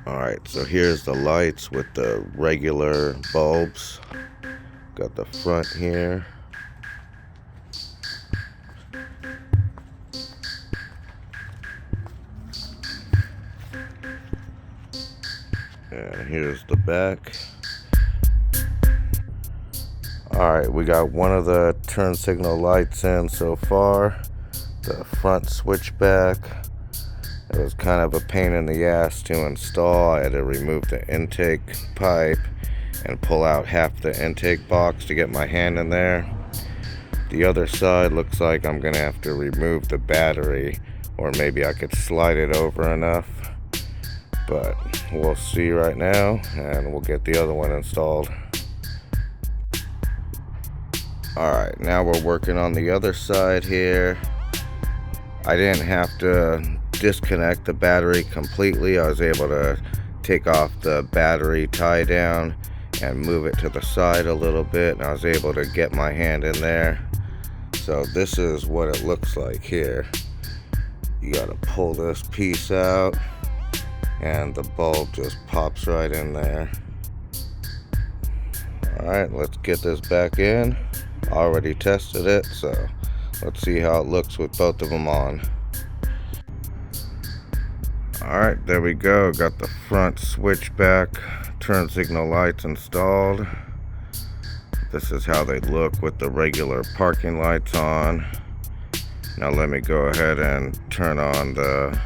Alright, so here's the lights with the regular bulbs. Got the front here. And here's the back. Alright, we got one of the turn signal lights in so far. The front switchback. It was kind of a pain in the ass to install. I had to remove the intake pipe and pull out half the intake box to get my hand in there. The other side looks like I'm gonna have to remove the battery, or maybe I could slide it over enough, but we'll see right now, and we'll get the other one installed. Alright, now we're working on the other side here. I didn't have to disconnect the battery completely. I was able to take off the battery tie down and move it to the side a little bit, and I was able to get my hand in there. So this is what it looks like here. You gotta pull this piece out and the bulb just pops right in there. Alright, let's get this back in. Already tested it, so let's see how it looks with both of them on. Alright, there we go. Got the front switchback turn signal lights installed. This is how they look with the regular parking lights on. Now let me go ahead and turn on the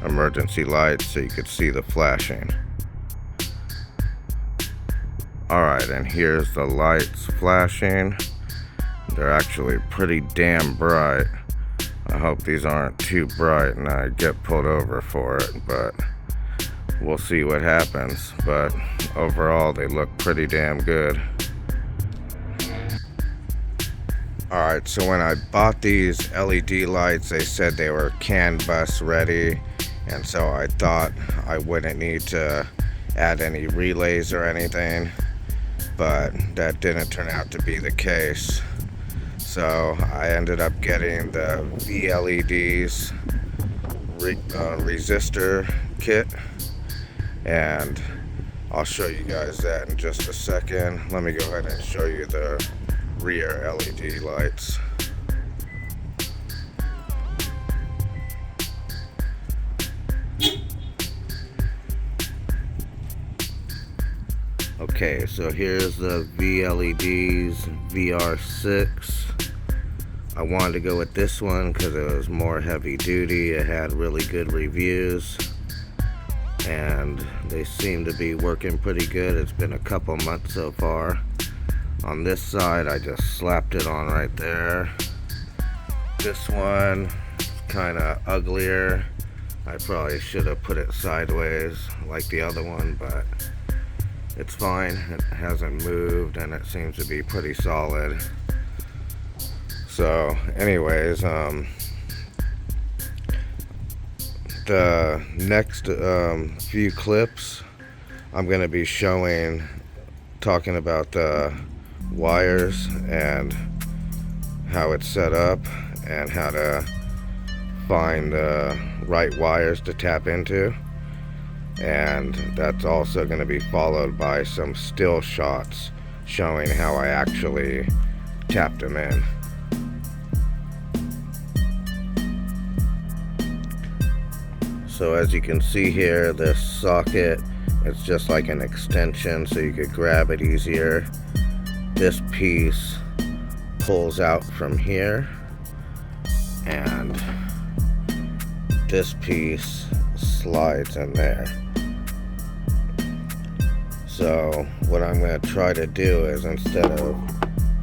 emergency lights so you could see the flashing. Alright, and here's the lights flashing. They're actually pretty damn bright. I hope these aren't too bright and I get pulled over for it, but we'll see what happens. But overall, they look pretty damn good. Alright, so when I bought these LED lights, they said they were CAN bus ready, and so I thought I wouldn't need to add any relays or anything, but that didn't turn out to be the case. So I ended up getting the vleds resistor kit, and I'll show you guys that in just a second. Let me go ahead and show you the rear LED lights. Okay, so here's the vleds WRX. I wanted to go with this one because it was more heavy duty. It had really good reviews, and they seem to be working pretty good. It's been a couple months so far. On this side, I just slapped it on right there. This one is kind of uglier. I probably should have put it sideways like the other one, but it's fine. It hasn't moved and it seems to be pretty solid. So anyways, the next few clips I'm going to be talking about the wires and how it's set up and how to find the right wires to tap into. And that's also going to be followed by some still shots showing how I actually tapped them in. So as you can see here, this socket, it's just like an extension so you could grab it easier. This piece pulls out from here, and this piece slides in there. So what I'm going to try to do is, instead of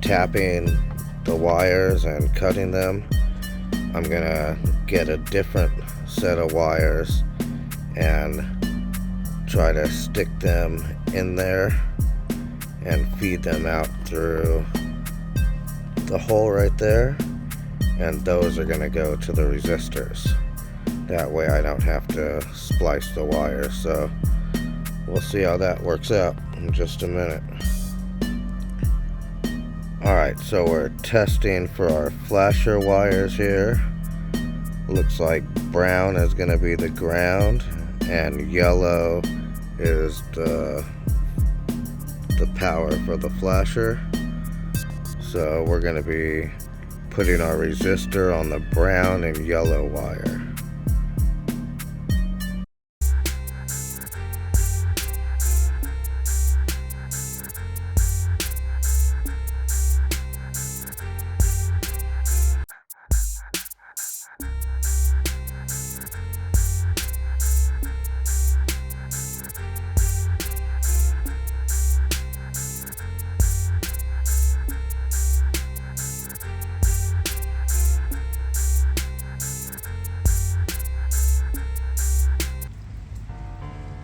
tapping the wires and cutting them, I'm going to get a different set of wires and try to stick them in there and feed them out through the hole right there, and those are going to go to the resistors. That way I don't have to splice the wires. So we'll see how that works out in just a minute. Alright, so we're testing for our flasher wires here. Looks like brown is going to be the ground and yellow is the power for the flasher. So we're going to be putting our resistor on the brown and yellow wire.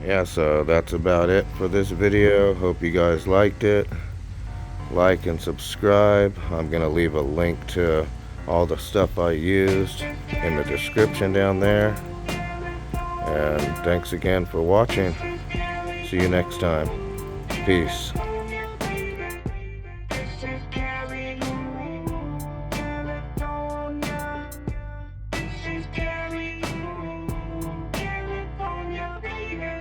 Yeah, so that's about it for this video. Hope you guys liked it. Like and subscribe. I'm gonna leave a link to all the stuff I used in the description down there. And thanks again for watching. See you next time. Peace.